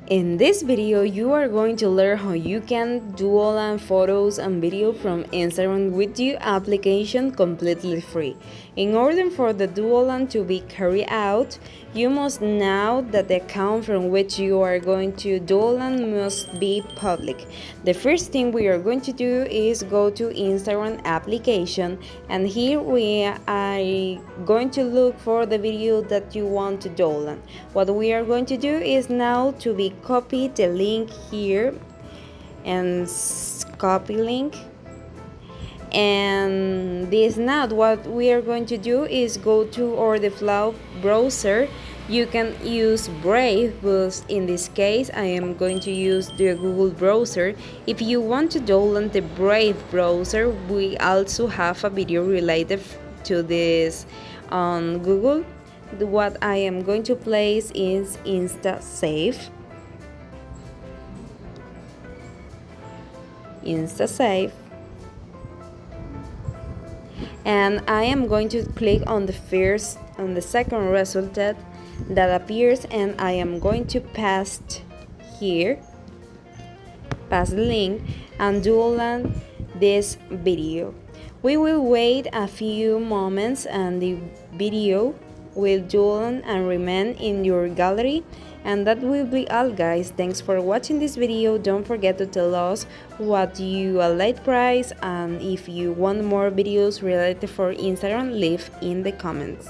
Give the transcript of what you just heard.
In this video, you are going to learn how you can download photos and video from Instagram with your application completely free. In order for the download to be carried out, you must know that the account from which you are going to download must be public. The first thing we are going to do is go to Instagram application, and here we are going to look for the video that you want to download. What we are going to do is now to be copy the link here and copy link, and this now what we are going to do is go to our default browser. You can use Brave, but in this case I am going to use the Google browser. If you want to download the Brave browser, we also have a video related to this on Google. What I am going to place is InstaSave. And I am going to click on the second result that appears, and I am going to pass the link and download this video. We will wait a few moments and the video will download and remain in your gallery. And that will be all, guys. Thanks for watching this video. Don't forget to tell us what you like price, and if you want more videos related for Instagram, leave in the comments.